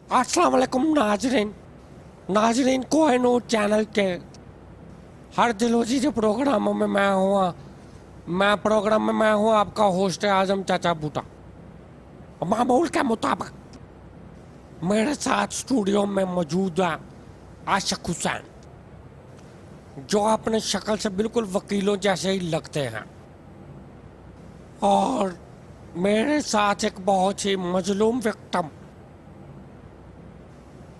अस्सलाम वालेकुम नाजरीन। नाजरीन कोहिनूर चैनल के हर दिलोजी के प्रोग्रामों में मैं हूँ आपका होस्ट आजम चाचा बूटा। मामूल के मुताबिक मेरे साथ स्टूडियो में मौजूद है आशिक हुसैन, जो अपने शक्ल से बिल्कुल वकीलों जैसे ही लगते हैं, और मेरे साथ एक बहुत ही मजलूम विक्टिम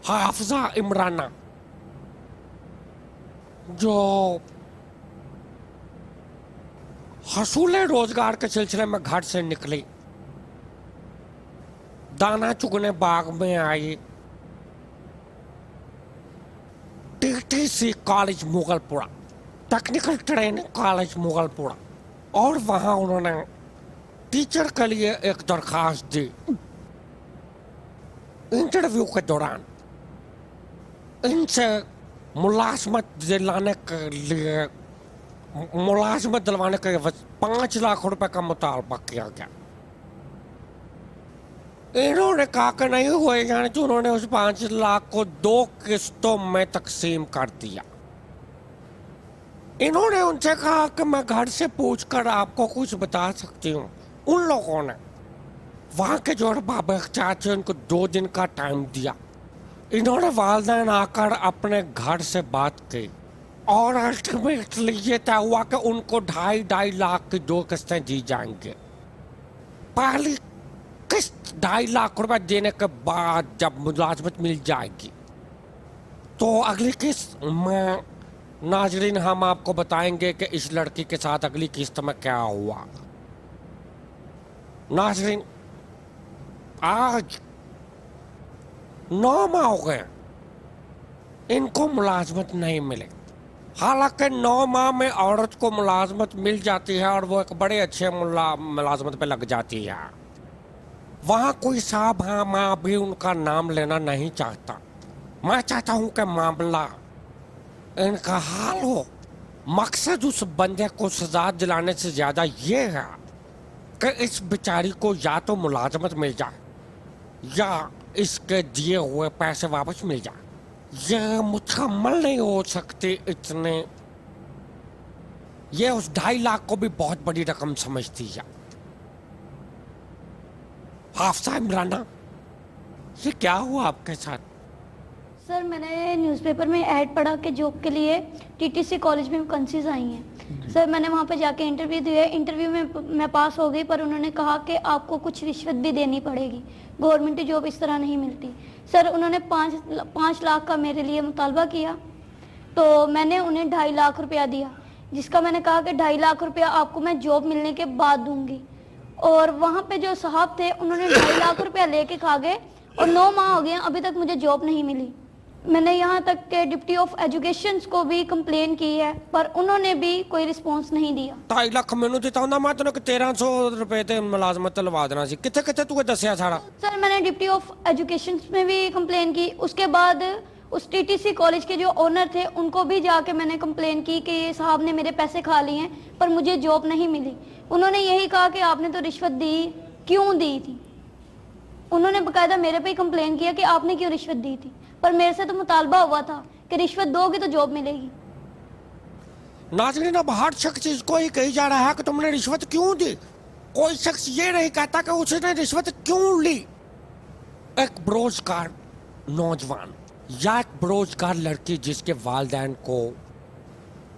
हाफजा इमराना, जो हसूल रोजगार के सिलसिले में घर से निकली, दाना चुगने बाग में आई TTC college Mughalpura, technical training college Mughalpura, और वहां उन्होंने टीचर के लिए एक दरखास्त दी। इंटरव्यू के दौरान इनसे मुलाजमत दिलाने के लिए 5 लाख रुपए का मुतालबा किया गया। इन्होंने कहा कि नहीं हुए, यानी कि उन्होंने उस 5 लाख को 2 किस्तों में तकसीम कर दिया। इन्होंने उनसे कहा कि मैं घर से पूछकर आपको कुछ बता सकती हूँ। उन लोगों ने वहां के जो बाबा चाचे उनको 2 दिन का टाइम दिया। इन्होंने वालिदैन आकर अपने घर से बात की और अल्टीमेटली ये तय हुआ कि उनको 2.5 लाख की 2 किस्तें दी जाएंगे। पहली किस्त 2.5 लाख रुपए देने के बाद जब मुलाजमत मिल जाएगी तो अगली किस्त में नाजरीन हम आपको बताएंगे कि इस लड़की के साथ अगली किस्त में क्या हुआ। नाजरीन, आज 9 माह हो गए इनको मुलाजमत नहीं मिले। हालांकि 9 माह में औरत को मुलाजमत मिल जाती है और वो एक बड़े अच्छे मुलाजमत पे लग जाती है। वहाँ कोई साहब हाँ माँ भी उनका नाम लेना नहीं चाहता। मैं चाहता हूँ कि मामला इनका हाल हो। मकसद उस बंदे को सजा दिलाने से ज्यादा ये है कि इस बेचारी को या तो मुलाजमत मिल जाए या इसके दिए हुए पैसे वापस मिल जाए। यह मुकम्मल नहीं हो सकती इतने। ये उस 2.5 लाख को भी बहुत बड़ी रकम समझती है। हाफजा इमराना, ये क्या हुआ आपके साथ? सर, मैंने न्यूज़पेपर में ऐड पढ़ा कि जॉब के लिए टीटीसी कॉलेज में वैकेंसीज आई हैं। सर, मैंने वहाँ पे जाके इंटरव्यू दिया। इंटरव्यू में मैं पास हो गई, पर उन्होंने कहा कि आपको कुछ रिश्वत भी देनी पड़ेगी, गवर्नमेंट जॉब इस तरह नहीं मिलती। सर, उन्होंने 5 लाख का मेरे लिए मुतालबा किया, तो मैंने उन्हें 2.5 लाख रुपया दिया, जिसका मैंने कहा कि 2.5 लाख रुपया आपको मैं जॉब मिलने के बाद दूंगी। और वहाँ पे जो साहब थे उन्होंने 2.5 लाख रुपया लेके खा गए, और 9 माह हो गए अभी तक मुझे जॉब नहीं मिली। मैंने यहाँ तक के डिप्टी ऑफ एजुकेशन को भी कंप्लेन की है, पर उन्होंने भी कोई रिस्पांस नहीं दिया। 2.5 लाख मैनू दिता हूं, मैं तेन 1300 रुपए ते मुलाजमत लवा देना सी। किथे किथे तू दसिया सारा? सर, मैंने डिप्टी ऑफ एजुकेशन में भी कंप्लेन की। उसके बाद उस टीटीसी कॉलेज के जो ओनर थे उनको भी जाके मैंने कंप्लेन की कि ये साहब ने मेरे पैसे खा लिए हैं, पर मुझे जॉब नहीं मिली। उन्होंने यही कहा कि आपने तो रिश्वत दी, क्यों दी थी। उन्होंने बकायदा मेरे पे ही कंप्लेन किया कि आपने क्यों रिश्वत दी थी, पर मेरे से तो मुतालबा हुआ था कि रिश्वत दोगे तो जॉब मिलेगी। नाज़रीन, अब हर शख्स इसको ही कही जा रहा है कि तुमने रिश्वत क्यों दी। कोई शख्स ये नहीं कहता कि उसने रिश्वत क्यों ली। एक बेरोजगार नौजवान या एक बेरोजगार लड़की जिसके वालिदैन को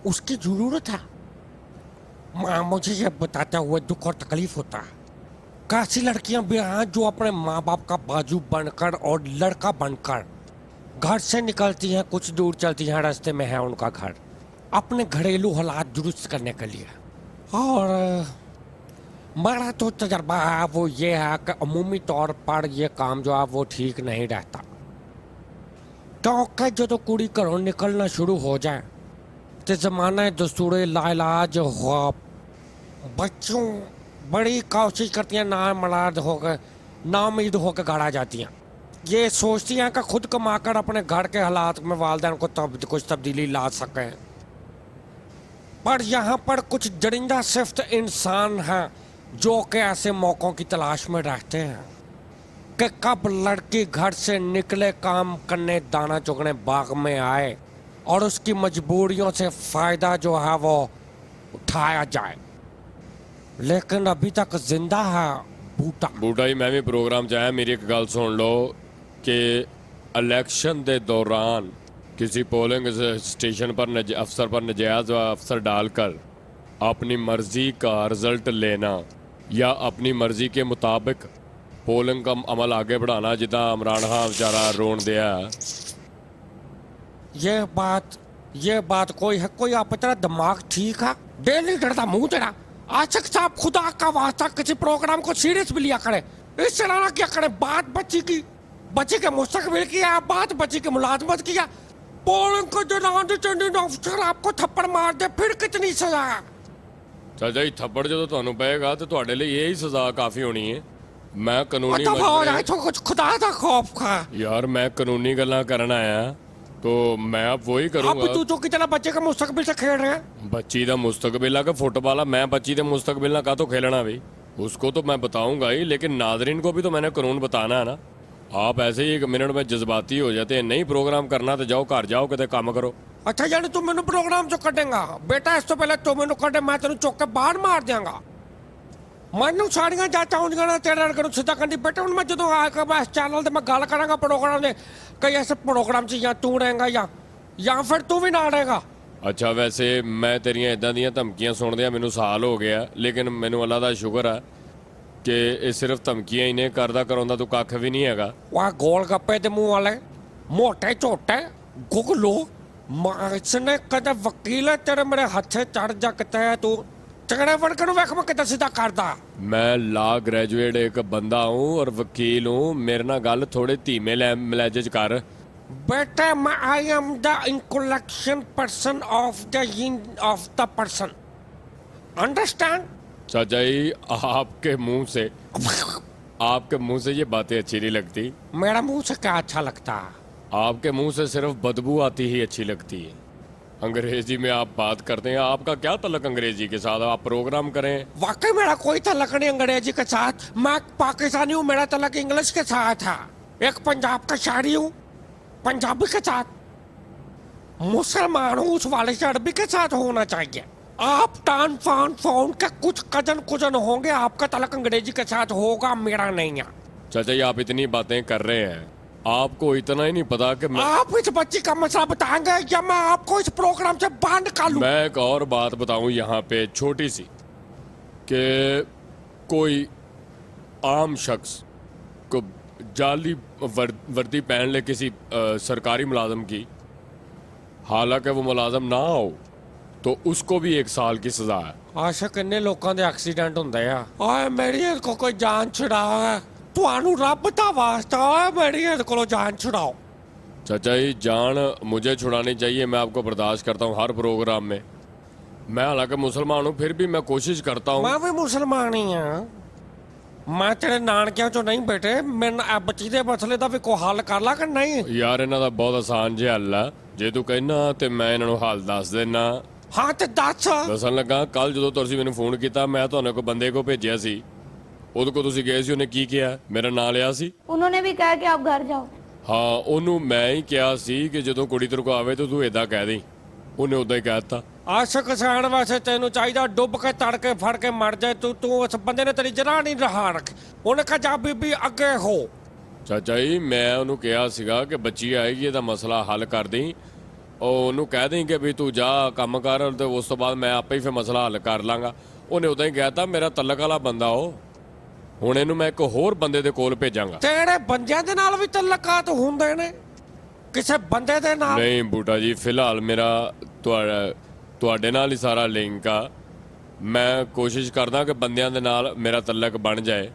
उसकी जरूरत है, माँ मुझे ये बताते हुए दुख और तकलीफ होता है। कैसी लड़कियां भी हैं जो अपने माँ बाप का बाजू बनकर और लड़का बनकर घर से निकलती हैं, कुछ दूर चलती हैं, रास्ते में है उनका घर, अपने घरेलू हालात दुरुस्त करने के लिए। और मेरा तो तजर्बा है वो ये है कि अमूमी तौर पर ये काम जो है वो ठीक नहीं रहता, क्योंकि जो कुड़ी घरों निकलना शुरू हो जाए तो जमाना दस्तूर लाइलाज हो, बच्चों बड़ी कोशिश करती हैं ना मलाद होकर ना उम्मीद होकर घर आ जाती हैं। ये सोचती हैं कि खुद कमाकर अपने घर के हालात में वालिदैन को कुछ तब्दीली ला सकें, पर यहाँ पर कुछ दरिंदा सिफ्त इंसान हैं जो कि ऐसे मौक़ों की तलाश में रहते हैं। कि कब लड़की घर से निकले काम करने दाना चुगने बाग में आए और उसकी मजबूरियों से फायदा जो है वो उठाया जाए, लेकिन अभी तक जिंदा है बूटा। बूटा जी मैं भी प्रोग्राम च आया, मेरी एक गल सुन लो कि इलेक्शन के दौरान किसी पोलिंग स्टेशन पर अफसर पर नजायज अफसर डालकर अपनी मर्जी का रिजल्ट लेना या अपनी मर्जी के मुताबिक पोलिंग का अमल आगे बढ़ाना, जिदा इमरान खान बेचारा रोन दिया। ये बात कोई है? कोई आप तेरा दिमाग ठीक है? डेली डरता मुंह तेरा। आशिक साहब खुदा का वास्ता किसी प्रोग्राम को सीरियस भी लिया करे, इससे ना क्या करे। बात बच्ची के मुस्तकबिल की है, बात बच्ची की मुलाजमत की है। पोलिंग को दौरान रिटर्निंग अफसर आपको थप्पड़ मार दे, फिर कितनी सजा है? चाचा जी थप्पड़ जो ਤੁਹਾਨੂੰ ਪਏਗਾ ਤੇ ਤੁਹਾਡੇ ਲਈ ਇਹੀ ਸਜ਼ਾ ਕਾਫੀ ਹੋਣੀ ਹੈ। मैं कानूनी तो कुछ खुदा का खौफ खा यार, मैं कानूनी गल्ला करना आया तो मैं अब वही करूंगा। अब तू कितना बच्चे का मुस्तकबिल से खेल रहे हैं? बच्ची का मुस्तकबिल है कि फुटबॉल है? मैं बच्ची के मुस्तकबिल ना का तो खेलना भाई, उसको तो मैं बताऊंगा ही, लेकिन नाजरीन को भी तो मैंने कानून बताना है ना। आप ऐसे ही एक मिनट में जज्बाती हो जाते हैं। नहीं प्रोग्राम करना तो जाओ घर जाओ, कितने काम करो। अच्छा यानी तू मैंने प्रोग्राम जो कटेगा बेटा, इस तो पहले तू मैंने कटे, मैं तेन चौक के बाहर मार देंगा। मैनू सारिया जाचा होंगे ना तेरे अगर सीधा करनी बेटा। हूँ मैं जो आएगा मैं इस चैनल से मैं गल करांगा प्रोग्राम से, कई ऐसे प्रोग्राम से या तू रहेगा या फिर तू भी ना रहेगा। अच्छा वैसे मैं तेरिया इदां दियां धमकियां सुनदियां मैनू साल हो गया, लेकिन मैनू अल्लाह का शुक्र है कि ये सिर्फ धमकियां ही ने, करदा कराउंदा तू कख भी नहीं हैगा। वाह गोल गप्पे दे मुंह वाले मोटे छोटे गुगलो इसने कदे वकील है तेरे मेरे हथे चढ़ जा किते तू चगड़े वड़के नु वेख मैं किते सीधा करदा। मैं लॉ ग्रेजुएट एक बंदा हूँ और वकील हूँ, मेरे ना गल थोड़े धीमे लहजे च कर। बेटा मैं I am the incarnation person of the person, understand? चाचा जी आपके मुंह से ये बातें अच्छी नहीं लगती। मेरा मुंह से क्या अच्छा लगता है? आपके मुंह से सिर्फ बदबू आती ही अच्छी लगती है। अंग्रेजी में आप बात करते हैं, आपका क्या तल्लक अंग्रेजी के साथ? आप प्रोग्राम करें। वाकई मेरा कोई तल्लक नहीं अंग्रेजी के साथ, मैं पाकिस्तानी हूँ, मेरा तल्लक इंग्लिश के साथ है। एक पंजाब का शायरी हूँ पंजाबी के साथ, मुसलमान हूँ उस वाले से अरबी के साथ होना चाहिए। आप टान फान फोन के कुछ कुजन होंगे, आपका तल्लक अंग्रेजी के साथ होगा, मेरा नहीं है। चाचा जी आप इतनी बातें कर रहे हैं, आपको इतना ही नहीं पता कि आप इस बच्ची का मसला बताएंगे या मैं आपको इस प्रोग्राम से बाहर निकालूं? मैं एक और बात बताऊं यहाँ पे छोटी सी, कि कोई आम शख्स को जाली वर्दी पहन ले किसी सरकारी मुलाजम की, हालांकि वो मुलाजम ना हो, तो उसको भी 1 साल की सजा है। आशा किन्ने लोगों के एक्सीडेंट होंदे आ। ओए मेरी को कोई जान छुड़ाओ, ਤੁਹਾਨੂੰ ਰੱਬ ਦਾ ਵਾਸਤਾ है मेरी को जान छुड़ाओ। चाचा जी जान मुझे छुड़ानी चाहिए, मैं आपको बर्दाश्त करता हूँ हर प्रोग्राम में। मैं हालांकि मुसलमान हूँ फिर भी मैं कोशिश करता हूँ। मैं भी मुसलमान ही हाँ, मैं तेरे नानकियां चो नहीं बेटे। मैं बच्ची दे मसले का भी कोई हल कर ला कि नहीं? यार इन्हां दा बहुत आसान जिहा हल है, जे तू कहना तो मैं इन्हां नूं हल दस देना। हाँ तो दसन लगा कल जो तुसीं मैनूं फोन किया, मैं तुहानूं एक बंदे को भेजिया सी, ਉਹਦੇ ਕੋਲ ਤੁਸੀਂ ਗਏ ਸੀ, ਉਹਨੇ ਕੀ ਕਿਹਾ? ਮੇਰਾ ਨਾਂ ਲਿਆ ਸੀ। उन्होंने भी कहा कि आप घर जाओ। ਹਾਂ ਉਹਨੂੰ ਮੈਂ ਹੀ ਕਿਹਾ ਸੀ ਕਿ ਜਦੋਂ ਕੁੜੀ ਤੇਰੇ ਕੋਲ ਆਵੇ ਤਾਂ ਤੂੰ ਇਦਾਂ ਕਹਿ ਦੇ। ਉਹਨੇ ਉਦਾਂ ਹੀ ਕਹਿ ਦਿੱਤਾ। ਆਸ਼ਕ ਸਹਿਣ ਵਾਸਤੇ ਤੈਨੂੰ ਚਾਹੀਦਾ ਡੁੱਬ ਕੇ ਤੜਕੇ ਫੜ ਕੇ ਮਰ ਜਾਏ ਤੂੰ ਉਸ ਬੰਦੇ ਨੇ ਤੇਰੀ ਜਰਾ ਨਹੀਂ ਰਹਾ ਰੱਖ। ਉਹਨੇ ਕਹਾ ਜਾ ਬੀਬੀ ਅੱਗੇ ਹੋ। ਚਾਚਾ ਜੀ ਮੈਂ ਉਹਨੂੰ ਕਿਹਾ ਸੀਗਾ ਕਿ ਬੱਚੀ ਆਏਗੀ ਇਹਦਾ ਮਸਲਾ ਹੱਲ ਕਰ ਦੇਈਂ, ਉਹਨੂੰ ਕਹਿ ਦੇਈਂ ਕਿ ਵੀ ਤੂੰ ਜਾ ਕੰਮ ਕਰ ਤੇ ਉਸ ਤੋਂ ਬਾਅਦ ਮੈਂ ਆਪੇ ਹੀ ਫਿਰ ਮਸਲਾ ਹੱਲ ਕਰ ਲਾਂਗਾ। ਉਹਨੇ ਉਦਾਂ ਹੀ ਕਹਿ ਦਿੱਤਾ ਮੇਰਾ ਤਲਕ ਵਾਲਾ ਬੰਦਾ ਉਹ। ਹੁਣ ਇਹਨੂੰ ਮੈਂ ਇੱਕ ਹੋਰ ਬੰਦੇ ਦੇ ਕੋਲ ਭੇਜਾਂਗਾ। ਤੇਰੇ ਬੰਦਿਆਂ ਦੇ ਨਾਲ ਵੀ ਤਲਕਾਤ ਹੁੰਦੇ ਨੇ ਕਿਸੇ ਬੰਦੇ ਦੇ ਨਾਲ? ਨਹੀਂ ਬੂਟਾ ਜੀ ਫਿਲਹਾਲ ਮੇਰਾ ਤੁਹਾਡੇ ਨਾਲ ਹੀ ਸਾਰਾ ਲਿੰਕ ਆ। ਮੈਂ ਕੋਸ਼ਿਸ਼ ਕਰਦਾ ਕਿ ਬੰਦਿਆਂ ਦੇ ਨਾਲ ਮੇਰਾ ਤਲਕ ਬਣ ਜਾਏ,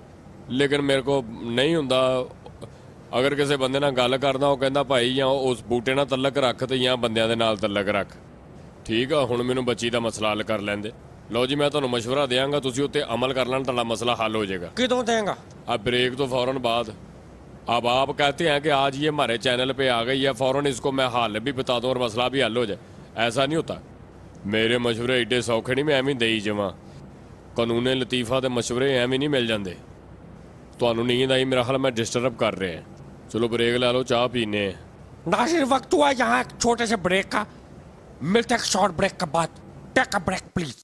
ਲੇਕਿਨ ਮੇਰੇ ਕੋ ਨਹੀਂ ਹੁੰਦਾ। ਅਗਰ ਕਿਸੇ ਬੰਦੇ ਨਾਲ ਗੱਲ ਕਰਦਾ ਉਹ ਕਹਿੰਦਾ ਭਾਈ ਜਾਂ ਉਸ ਬੂਟੇ ਨਾਲ ਤਲਕ ਰੱਖ ਤੇ ਜਾਂ ਬੰਦਿਆਂ ਦੇ ਨਾਲ ਤਲਕ ਰੱਖ। ਠੀਕ ਆ ਹੁਣ ਮੈਨੂੰ ਬੱਚੀ ਦਾ ਮਸਲਾ ਹੱਲ ਕਰ ਲੈਂਦੇ। लो जी मैं ਤੁਹਾਨੂੰ मशवरा देंगा, तुसी उत्ते अमल कर लेना, ਤੁਹਾਡਾ मसला हल हो जाएगा। किदों देंगा? अब ब्रेक तो फौरन बाद। अब आप कहते हैं कि आज ये हमारे चैनल पे आ गई है, फौरन इसको मैं हल भी बता दूं और मसला भी हल हो जाए, ऐसा नहीं होता। मेरे मशवरे एडे सौखे नहीं मैं एवं दई जावां। कानून लतीफ़ा के मशवरे एवं नहीं मिल जाते। ਤੁਹਾਨੂੰ ਨੀਂਦ ਆਈ मेरा ख्याल मैं डिस्टर्ब कर रहे हैं चलो ब्रेक ला लो चाह पीने हैं। नाज़रीन वक्त हुआ यहाँ एक छोटे से ब्रेक का, मिलते हैं शॉर्ट ब्रेक के बाद। Take a break please.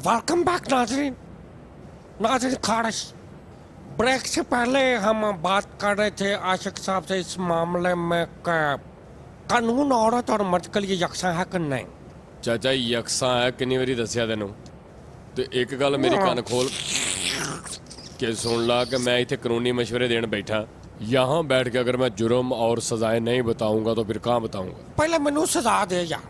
Welcome back नाज़रीन। नाज़रीन खारिश, ब्रेक से पहले हम बात कर रहे थे आशिक साहब से इस मामले में कि कानून औरत और मर्द के लिए यकसा है कि नहीं। ਚਾਚਾ ਯਕਸਾਂ ਹੈ ਕਿੰਨੀ ਵਾਰੀ ਦੱਸਿਆ ਤੈਨੂੰ ਤੇ ਇੱਕ ਗੱਲ ਮੇਰੀ ਕੰਨ ਖੋਲ ਕੇ सुन ला कि मैं इतने कानूनी मशवरे देने बैठा यहाँ बैठ के अगर मैं जुर्म और सजाएं नहीं बताऊंगा तो फिर कहाँ बताऊंगा। पहले मैनू सजा दे यार।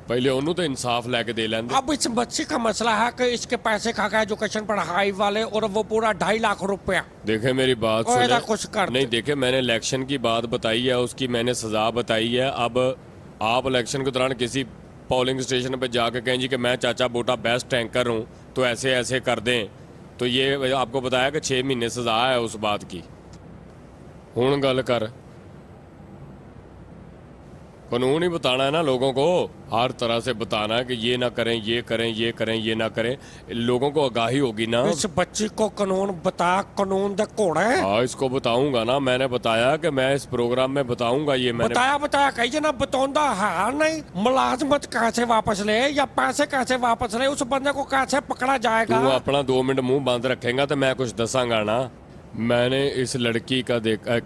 पहले उन्होंने तो इंसाफ लेके दे लेंगे। अब इस बच्चे का मसला है कि इसके पैसे खा गए एजुकेशन पढ़ाई वाले, और वो पूरा 2.5 लाख रुपया। देखे मेरी बात और ऐसा सुने कुछ कर नहीं देखे मैंने इलेक्शन की बात बताई है उसकी मैंने सजा बताई है। अब आप इलेक्शन के दौरान किसी पोलिंग स्टेशन पे जाके कहें जी कि मैं चाचा बोटा बेस्ट टैंकर हूँ तो ऐसे ऐसे कर दें, तो ये आपको बताया कि 6 महीने सजा है उस बात की। हुण गल कर कानून ही बताना है ना लोगों को, हर तरह से बताना है कि ये ना करें ये करें ये करें ये ना करें, लोगों को आगाही होगी ना। इस बच्ची को कानून बता, कानून दे घोड़े। हाँ इसको बताऊंगा ना, मैंने बताया कि मैं इस प्रोग्राम में बताऊंगा ये मैंने बताया कही ना बतौंदा है नहीं। मुलाजमत कैसे वापस ले या पैसे कैसे वापस ले, उस बंदे को कैसे पकड़ा जाएगा। तू अपना 2 मिनट मुंह बंद रखेगा तो मैं कुछ दसांगा ना। मैंने इस लड़की का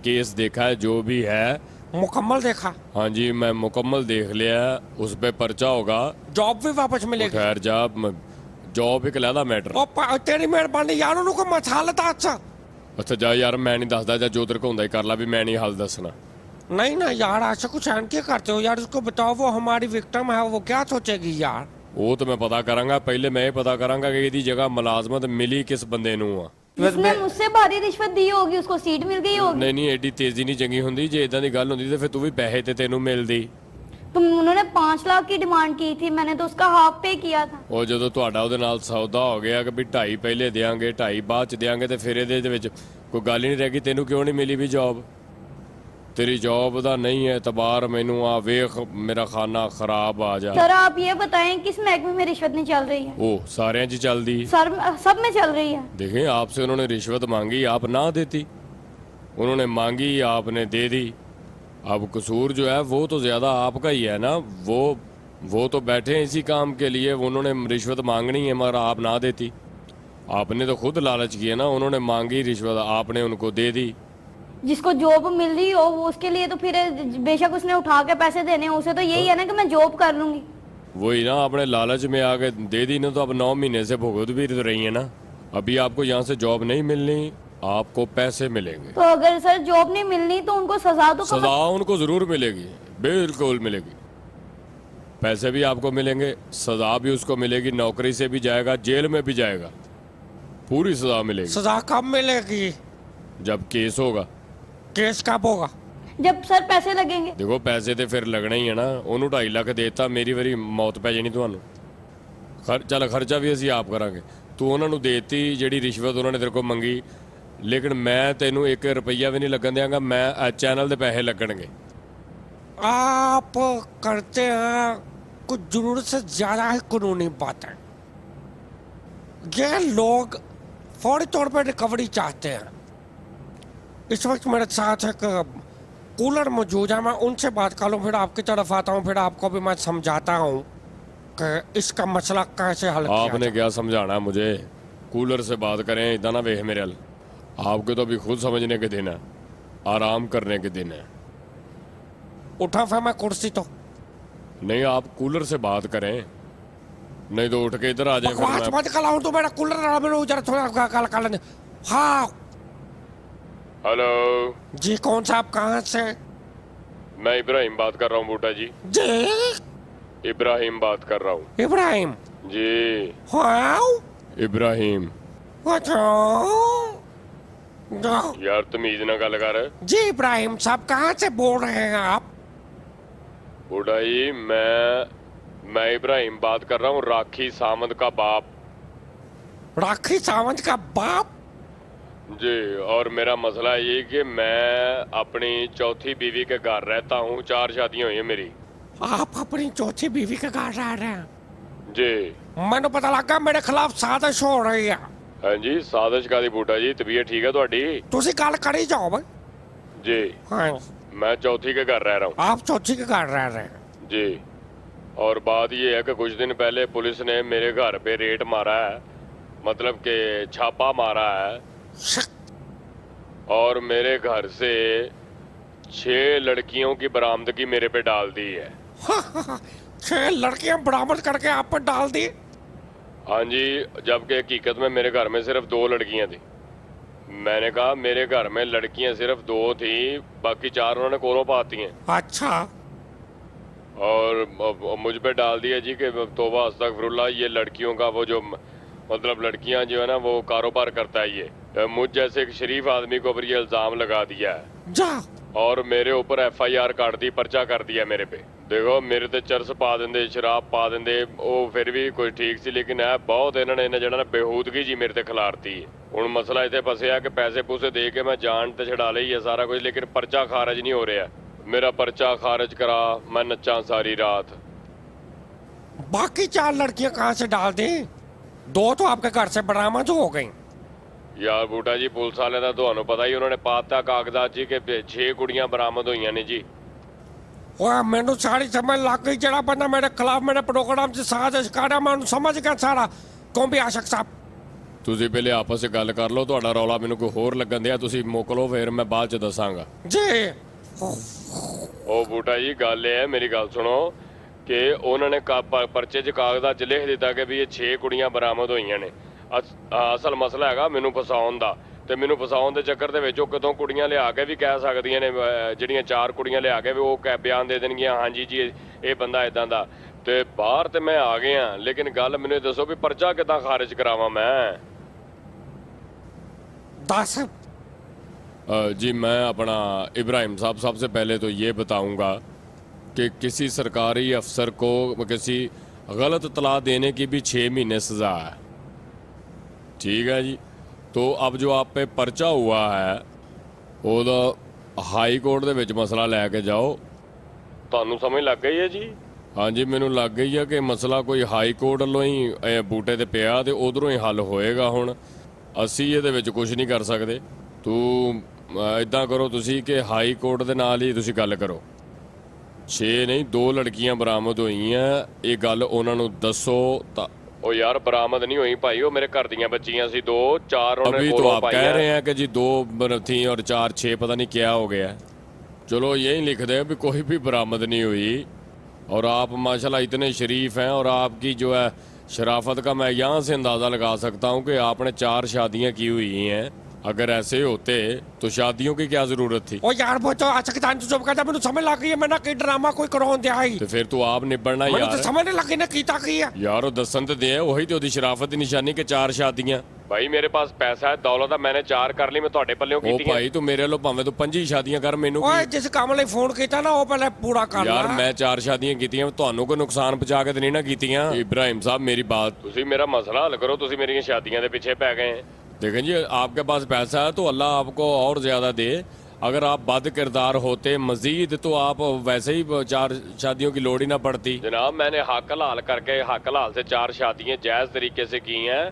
केस देखा है जो भी है मुकम्मल देखा। हाँ जी मैं मुकम्मल देख लिया, उस पे पर्चा होगा, जॉब भी वापस मिलेगी। खैर जॉब एक अलहदा मैटर। तेरी मेहरबानी यार, उनको मसालत अच्छा। अच्छा जा यार मैं नहीं दसदा, जा जो तेरे को ਹੁੰਦਾ ही कर ला भी मैं नहीं हाल दसना। नहीं ना यार, ऐसा कुछ एंड क्या करते हो यार, उसको बताओ वो हमारी विक्टिम है, वो क्या सोचेगी यार। वो तो मैं पता करांगा, पहले मैं ये पता करांगा कि ਇਹਦੀ जगह मुलाजमत मिली किस बंदे ਨੂੰ ਆ। जिसने मुझसे भारी रिश्वत दी होगी उसको सीट मिल गई होगी। नहीं नहीं एडी तेजी नहीं चंगी ਹੁੰਦੀ, ਜੇ ਇਦਾਂ ਦੀ ਗੱਲ ਹੁੰਦੀ ਤੇ ਫਿਰ ਤੂੰ ਵੀ ਪੈਸੇ ਤੇ ਤੈਨੂੰ ਮਿਲਦੀ। तो उन्होंने 5 लाख की डिमांड की थी, मैंने तो उसका हाफ पे किया था। ਉਹ ਜਦੋਂ ਤੁਹਾਡਾ ਉਹਦੇ ਨਾਲ ਸੌਦਾ ਹੋ ਗਿਆ ਕਿ ਵੀ 2.5 ਪਹਿਲੇ ਦੇਾਂਗੇ 2.5 ਬਾਅਦ ਚ ਦੇਾਂਗੇ ਤੇ ਫਿਰ ਇਹਦੇ ਵਿੱਚ ਕੋਈ ਗੱਲ ਹੀ ਨਹੀਂ ਰਹਿ ਗਈ। ਤੈਨੂੰ ਕਿਉਂ ਨਹੀਂ ਮਿਲੀ ਵੀ ਜੌਬ? तेरी जॉब का नहीं है एतबार, मैनू आ वेख मेरा खाना खराब आ जा। सर आप ये बताएं किस महकमे में रिश्वत नहीं चल रही है? ओ सारे जी चलती सर सब में चल रही है। देखें आपसे उन्होंने रिश्वत मांगी आप ना देती, उन्होंने मांगी आपने दे दी। अब कसूर जो है वो तो ज़्यादा आपका ही है ना, वो तो बैठे हैं इसी काम के लिए, उन्होंने रिश्वत मांगनी है मगर आप ना देती। आपने तो खुद लालच किया ना, उन्होंने मांगी रिश्वत आपने उनको दे दी। जिसको जॉब मिल रही हो वो उसके लिए तो फिर बेशक उसने उठा के पैसे देने हैं, उसे तो यही है ना कि मैं जॉब कर लूंगी। वही ना आपने लालच में आके दे दी ना, तो अब 9 महीने से भुगत भी तो रही है ना। अभी आपको यहाँ से जॉब नहीं मिलनी, आपको पैसे मिलेंगे। तो अगर सर जॉब नहीं मिलनी तो उनको सजा तो सजा उनको जरूर मिलेगी, बिल्कुल मिलेगी। पैसे भी आपको मिलेंगे, सजा भी उसको मिलेगी, नौकरी से भी जाएगा, जेल में भी जाएगा, पूरी सजा मिलेगी। सजा कब मिलेगी? जब केस होगा। केस कब होगा? जब सर पैसे लगेंगे। देखो पैसे तो फिर लगना ही है ना, उन्होंने 2.5 लाख देता, मेरी वारी मौत पै जानी ਤੁਹਾਨੂੰ। चल खर्चा भी ਅਸੀਂ ਆਪ ਕਰਾਂਗੇ, ਤੂੰ ਉਹਨਾਂ ਨੂੰ ਦੇਤੀ ਜਿਹੜੀ ਰਿਸ਼ਵਤ ਉਹਨਾਂ ਨੇ ਤੇਰੇ ਕੋਲ ਮੰਗੀ, लेकिन मैं ਤੈਨੂੰ 1 ਰੁਪਈਆ ਵੀ ਨਹੀਂ ਲੱਗਣ ਦਿਆਂਗਾ, मैं चैनल ਦੇ ਪੈਸੇ ਲੱਗਣਗੇ। आप करते हैं कुछ जरूरत से ज्यादा ही कानूनी बातें। ये लोग फौरी तौर पर रिकवरी चाहते हैं। इस वक्त मेरे साथ एक कूलर मौजूद है, मैं उनसे बात कर लूँ, फिर आपकी तरफ आता हूँ, फिर आपको भी मैं समझाता हूँ कि इसका मसला कैसे हल किया आपने क्या समझाना है मुझे? कूलर से बात करें इतना ना वेख मेरे हल, आपके तो अभी खुद समझने के दिन है, आराम करने के दिन है। उठा फिर मैं कुर्सी तो नहीं आप कूलर से बात करें, नहीं तो उठ के इधर आ जाए। बकवास मत कराऊं तो मेरा कूलर मेरे जरा थोड़ा काल काल। हाँ हेलो जी, कौन सा आप कहाँ से? मैं इब्राहिम बात कर रहा हूँ बूटा जी। जी इब्राहिम बात कर रहा हूँ इब्राहिम जी। हाँ इब्राहिम अच्छा यार तमीज ना गल कर। जी इब्राहिम साहब कहाँ से बोल रहे हैं आप? बूटा जी मैं इब्राहिम बात कर रहा हूँ, राखी सावंत का बाप। राखी सावंत का बाप? जी, और मेरा मसला ये कि मैं अपनी चौथी बीवी के घर रहता हूँ, 4 शादियां हुई हैं मेरी। आप अपनी चौथी बीवी के घर रह रहे हैं? जी। मैंने पता लगा मेरे खिलाफ साजिश हो रही है। हाँ जी, साजिश कादी बूटा जी, तबीयत ठीक है ਤੁਹਾਡੀ? तुसी गल करी जाओ भाई। जी, हाँ, मैं चौथी के घर रह रहा हूँ। आप चौथी के घर रह रहे हैं? जी, और बात ये है कि कुछ दिन पहले पुलिस ने मेरे घर पे रेड मारा है, मतलब कि छापा मारा है, और मेरे घर से 6 लड़कियों की बरामदगी मेरे पे डाल दी है। 6 लड़कियां बरामद करके आप पर डाल दी? हाँ जी, जबकि हकीकत में मेरे घर में सिर्फ 2 लड़कियां थी। मैंने कहा मेरे घर में लड़कियां सिर्फ 2 थी, बाकी 4 उन्होंने कोलों पाती हैं। अच्छा। और मुझ पे डाल दिया जी कि तौबा अस्तगफिरुल्लाह, ये लड़कियों का वो जो मतलब लड़कियां जो है ना वो कारोबार करता है ये। मुझ जैसे एक शरीफ आदमी को ऊपर ये इल्जाम लगा दिया है जा। और मेरे ऊपर FIR काट दी, पर्चा कर दिया मेरे पे। देखो मेरे ते चरस पा देंदे, शराब पा देंदे, वो फिर भी कोई ठीक सी, लेकिन है बहुत इन्होंने ਜਿਹੜਾ ਨਾ बेहूदगी जी मेरे ते खिलारती है। ਹੁਣ ਮਸਲਾ ਇੱਥੇ ਫਸਿਆ ਕਿ ਪੈਸੇ ਪੂਸੇ ਦੇ ਕੇ ਮੈਂ ਜਾਨ ਤੇ ਛਡਾ ਲਈ ਹੈ ਸਾਰਾ ਕੁਝ, लेकिन पर्चा खारिज नहीं हो रहा। मेरा पर्चा खारिज करा, मैं नच्चा सारी रात। बाकी 4 लड़कियां कहाँ से डाल दी? 2 तो आपके घर से बरामद हो गई। यार बूटा जी, पुलिस वाले का ਤੁਹਾਨੂੰ पता ही, उन्होंने पाता कागजात जी के 6 कुड़ियां बरामद हुई ने जी। ओए मैनू सारी समझ लग गई, जड़ा बंदा मेरे खिलाफ मेरे प्रोग्राम से साजिश कर रहा, मैं समझ गया सारा। कौन भी आशक साहब? ਤੁਸੀਂ ਪਹਿਲੇ ਆਪਸ ਵਿੱਚ ਗੱਲ ਕਰ ਲਓ, ਤੁਹਾਡਾ ਰੌਲਾ ਮੈਨੂੰ ਕੋਈ ਹੋਰ ਲੱਗਣ ਦਿਆ, ਤੁਸੀਂ ਮੁੱਕ ਲਓ, ਫਿਰ ਮੈਂ ਬਾਅਦ ਚ ਦੱਸਾਂਗਾ जी। ਉਹ ਬੂਟਾ ਜੀ ਗੱਲ ਇਹ ਹੈ, ਮੇਰੀ ਗੱਲ ਸੁਣੋ ਕਿ ਉਹਨਾਂ ਨੇ ਪਰਚੇ 'ਚ ਕਾਗਜ਼ਾਂ 'ਚ ਲਿਖ ਦਿੱਤਾ ਕਿ ਵੀ ਇਹ 6 ਕੁੜੀਆਂ ਬਰਾਮਦ ਹੋਈਆਂ ਨੇ। ਅਸਲ ਮਸਲਾ ਹੈਗਾ ਮੈਨੂੰ ਫਸਾਉਣ ਦਾ, ਤੇ ਮੈਨੂੰ ਫਸਾਉਣ ਦੇ ਚੱਕਰ ਦੇ ਵਿੱਚ ਉਹ ਕਦੋਂ ਕੁੜੀਆਂ ਲਿਆ ਕੇ ਵੀ ਕਹਿ ਸਕਦੀਆਂ ਨੇ, ਜਿਹੜੀਆਂ 4 ਕੁੜੀਆਂ ਲਿਆ ਕੇ ਵੀ ਉਹ ਬਿਆਨ ਦੇ ਦੇਣਗੀਆਂ, ਹਾਂਜੀ ਜੀ ਇਹ ਬੰਦਾ ਇਦਾਂ ਦਾ। ਤੇ ਬਾਹਰ ਤੇ ਮੈਂ ਆ ਗਿਆ, ਲੇਕਿਨ ਗੱਲ ਮੈਨੂੰ ਇਹ ਦੱਸੋ ਵੀ ਪਰਚਾ ਕਿੱਦਾਂ ਖਾਰਿਜ ਕਰਾਵਾਂ ਮੈਂ? 10। जी, मैं अपना इब्राहिम साहब सबसे पहले तो ये बताऊंगा कि किसी सरकारी अफसर को किसी गलत इतला देने की भी 6 महीने सज़ा है। ठीक है जी, तो अब जो आप पे पर्चा हुआ है वो हाई कोर्ट दे विच मसला लैके जाओ। ਤੁਹਾਨੂੰ ਸਮਝ ਲੱਗ ਗਈ ਹੈ ਜੀ? हाँ जी, मैनू लग गई है कि मसला कोई हाई कोर्ट ਵੱਲੋਂ ही बूटे ते पिया ते उधरों ही हल होएगा। ਹੁਣ ਅਸੀਂ ਇਹਦੇ ਵਿੱਚ ਕੁਝ ਨਹੀਂ ਕਰ ਸਕਦੇ। ਤੂੰ ਇਦਾਂ ਕਰੋ ਤੁਸੀਂ ਕਿ ਹਾਈ ਕੋਰਟ ਦੇ ਨਾਲ ਹੀ ਤੁਸੀਂ ਗੱਲ ਕਰੋ। 6 ਨਹੀਂ 2 ਲੜਕੀਆਂ ਬਰਾਮਦ ਹੋਈਆਂ, ਇਹ ਗੱਲ ਉਹਨਾਂ ਨੂੰ ਦੱਸੋ। ਤਾਂ ਉਹ ਯਾਰ ਬਰਾਮਦ ਨਹੀਂ ਹੋਈ ਭਾਈ, ਉਹ ਮੇਰੇ ਘਰ ਦੀਆਂ ਬੱਚੀਆਂ ਸੀ 2, 4 ਉਹਨੇ अभी तो ਕੋਲੋਂ आप ਪਾਈਆਂ। कह रहे हैं कि जी 2 थी और 4 6 पता नहीं क्या हो गया। चलो यही लिख दे भी कोई भी बरामद नहीं हुई। और आप माशाल्लाह इतने शरीफ हैं, और आपकी जो है शराफत का मैं यहाँ से अंदाज़ा लगा सकता हूँ कि आपने 4 शादियाँ की हुई हैं। अगर ऐसे होते तो शादियों की क्या ज़रूरत थी? ओ यार वो तो आशक जान चुप करता, मैंने समझ लग गई है, मैं ना कोई ड्रामा कोई कराउन दिया ही। तो फिर तू आप निबड़ना मैंने यार। तो समझ नहीं लगी ना कीता की है। यार वो दसन तो दे, वही तो ओदी शराफत की निशानी के 4 शादियां। भाई मेरे पास पैसा है, दौलत है, मैंने 4 कर ली, मैं ਤੁਹਾਡੇ ਪੱਲਿਓਂ ओ ਕੀਤੀਆਂ। भाई तू मेरे लो भाਵੇਂ तू 5 शादियां कर, मैनू ओए की? जिस काम ਲਈ फोन ਕੀਤਾ ਨਾ ਉਹ ਪਹਿਲੇ ਪੂਰਾ ਕਰ ਲੈ। यार मैं 4 शादियां कीतियां, ਤੁਹਾਨੂੰ ਕੋਈ ਨੁਕਸਾਨ ਪਹੁੰਚਾ ਕੇ ਤੇ ਨਹੀਂ ਨਾ ਕੀਤੀਆਂ। इब्राहिम साहब मेरी बात, ਤੁਸੀਂ ਮੇਰਾ मसला हल करो, ਤੁਸੀਂ ਮੇਰੀਆਂ शादियां ਦੇ ਪਿੱਛੇ पै गए। देखें जी, आपके पास पैसा है तो अल्लाह आपको और ज़्यादा दे। अगर आप बद किरदार होते मजीद तो आप वैसे ही 4 शादियों की लोड़ ही ना पड़ती। जनाब मैंने हक हलाल करके, हक हलाल से 4 शादियां जायज़ तरीके से की हैं,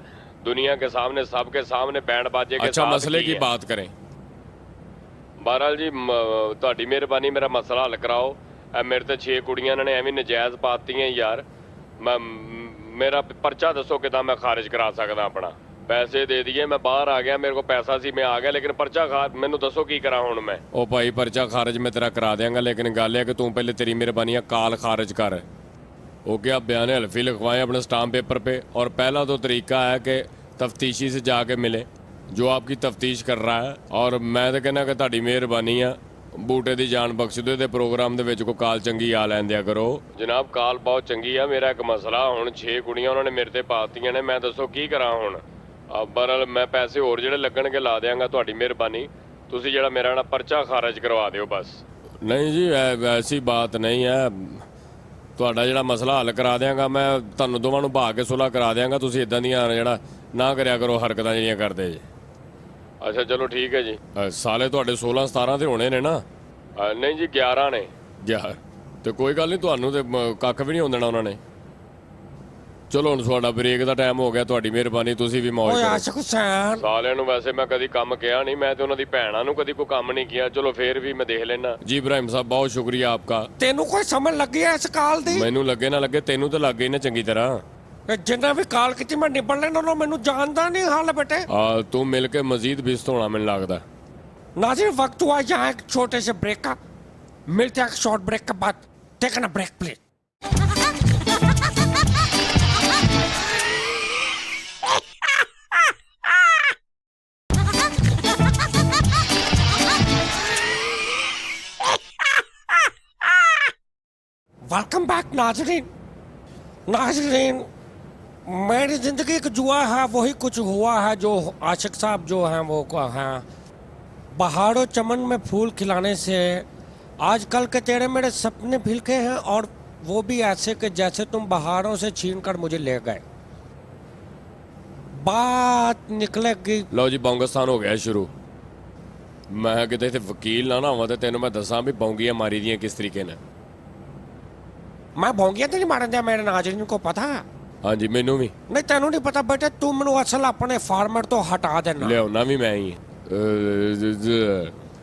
दुनिया के सामने, सबके सामने, बैंड बाजे के अच्छा साथ मसले की है। बात करें। बहरहाल जी ਤੁਹਾਡੀ ਮਿਹਰਬਾਨੀ मेरा मसला हल कराओ। मेरे ते 6 कुड़ियां इन्होंने एवं नजायज़ पाती हैं यार। मैं मेरा पर्चा दसो कितना मैं खारिज करा सकदा अपना। पैसे दे दिए, मैं बाहर आ गया, मेरे को पैसा सी, मैं आ गया, लेकिन पर्चा मैनू दसो की करा हुण मैं? ओ भाई पर्चा खारिज मैं तेरा करा देंगा, लेकिन गल है कि तू पहले तेरी मेहरबानी काल खारिज कर। वो क्या बयान हल्फी लिखवाएं अपने स्टाम्प पेपर पे। और पहला तो तरीका है कि तफ्तीशी से जाके मिले जो आपकी तफ्तीश कर रहा है। और मैं तो कहना कि ਤੁਹਾਡੀ ਮਿਹਰਬਾਨੀ ਆ, बूटे की जान बख्श दो, ते प्रोग्राम दे विच कोई काल चंगी आ लैन दिया करो। जनाब काल बहुत चंगी है, मेरा एक मसला हुण 6 कुड़ियां उन्होंने मेरे ते पातियां ने, मैं दसो की करा हुण? बहरहाल मैं पैसे होर ਜਿਹੜੇ ਲੱਗਣਗੇ ਲਾ ਦਿਆਂਗਾ, ਤੁਹਾਡੀ ਮਿਹਰਬਾਨੀ। ਤੁਸੀਂ ਜਿਹੜਾ ਮੇਰਾ ਨਾ ਪਰਚਾ ਖਾਰਜ ਕਰਵਾ ਦਿਓ ਬਸ। नहीं जी ऐसी बात नहीं है, ਤੁਹਾਡਾ ਜਿਹੜਾ ਮਸਲਾ ਹੱਲ ਕਰਾ ਦਿਆਂਗਾ ਮੈਂ, ਤੁਹਾਨੂੰ ਦੋਵਾਂ ਨੂੰ ਭਾ ਕੇ ਸੁਲ੍ਹਾ ਕਰਾ ਦਿਆਂਗਾ। ਤੁਸੀਂ ਇਦਾਂ ਦੀਆਂ ਜਿਹੜਾ ਨਾ ਕਰਿਆ ਕਰੋ ਹਰਕਤਾਂ ਜਿਹੜੀਆਂ ਕਰਦੇ ਜੀ। ਅੱਛਾ ਚਲੋ ਠੀਕ ਹੈ ਜੀ। ਸਾਲੇ ਤੁਹਾਡੇ 16 17 ਤੇ ਹੋਣੇ ਨੇ ਨਾ? ਨਹੀਂ ਜੀ 11 ਨੇ। 11 ਤੇ ਕੋਈ ਗੱਲ ਨਹੀਂ, ਤੁਹਾਨੂੰ ਤੇ ਕੱਖ ਵੀ ਨਹੀਂ ਹੋਣ ਦੇਣਾ ਉਹਨਾਂ ਨੇ। ਚਲੋ ਹੁਣ ਤੁਹਾਡਾ ਬ੍ਰੇਕ ਦਾ ਟਾਈਮ ਹੋ ਗਿਆ, ਤੁਹਾਡੀ ਮਿਹਰਬਾਨੀ, ਤੁਸੀਂ ਵੀ ਮੌਜ ਓਏ ਕਰੋ। ਆਸ਼ਿਕ ਹੁਸੈਨ, ਸਾਲਿਆਂ ਨੂੰ ਵੈਸੇ ਮੈਂ ਕਦੀ ਕੰਮ ਕਿਹਾ ਨਹੀਂ, ਮੈਂ ਤੇ ਉਹਨਾਂ ਦੀ ਭੈਣਾਂ ਨੂੰ ਕਦੀ ਕੋਈ ਕੰਮ ਨਹੀਂ ਕਿਹਾ। ਚਲੋ ਫੇਰ ਵੀ ਮੈਂ ਦੇਖ ਲੈਣਾ। ਜੀ ਇਬਰਾਹਿਮ ਸਾਹਿਬ ਬਹੁਤ ਸ਼ੁਕਰੀਆ ਆਪਕਾ। ਤੈਨੂੰ ਕੋਈ ਸਮਝ ਲੱਗੀ ਐ ਇਸ ਕਾਲ ਦੀ? ਮੈਨੂੰ ਲੱਗੇ ਨਾ ਲੱਗੇ, ਤੈਨੂੰ ਤਾਂ ਲੱਗ ਗਈ ਨਾ ਚੰਗੀ ਤਰ੍ਹਾਂ। ਜਿੰਨਾ ਵੀ ਕਾਲ ਕੀਤੀ ਮੈਂ ਨਿਬੜ ਲੈਣਾ, ਉਹਨੂੰ ਮੈਨੂੰ ਜਾਣਦਾ ਨਹੀਂ ਹਾਲ ਬੇਟੇ। ਤੂੰ ਮਿਲ ਕੇ ਮਜ਼ੀਦ ਬਿਸਤ ਹੋਣਾ ਮੈਨੂੰ ਲੱਗਦਾ। नाजिर वक्त हुआ यहाँ एक छोटे से ब्रेक का, मिलते हैं एक शॉर्ट ब्रेक के बाद। टेक ना ब्रेक प्लीज। वेलकम बैक नाजरीन। नाजरीन, मेरी जिंदगी का जुआ है, वही कुछ हुआ है जो आशिक साहब जो हैं वो हैं। बहारों चमन में फूल खिलाने से आजकल के तेरे मेरे सपने भिलके हैं, और वो भी ऐसे कि जैसे तुम बहारों से छीन कर मुझे ले गए। बात निकलेगी। ਲਓ ਜੀ ਬੌਂਗਸਤਾਨ ਹੋ ਗਿਆ ਸ਼ੁਰੂ। ਮੈਂ ਕਿਤੇ ਇੱਥੇ ਵਕੀਲ ਨਾ ਹੋਵਾਂ ਤੇ ਤੈਨੂੰ ਮੈਂ ਦੱਸਾਂ ਵੀ ਬੌਂਗੀਆਂ ਮਾਰੀ ਦੀਆਂ ਕਿਸ ਤਰੀਕੇ ਨਾਲ। मैं भोंगिया तो नहीं मारन दिया, मेरे नाजरीन को पता है। ਹਾਂਜੀ ਮੈਨੂੰ ਵੀ नहीं तेनू नहीं पता बेटे, तू मैनू असल अपने फार्मेट तो हटा देना। ਲਿਆਉਣਾ ਵੀ ਮੈਂ ਹੀ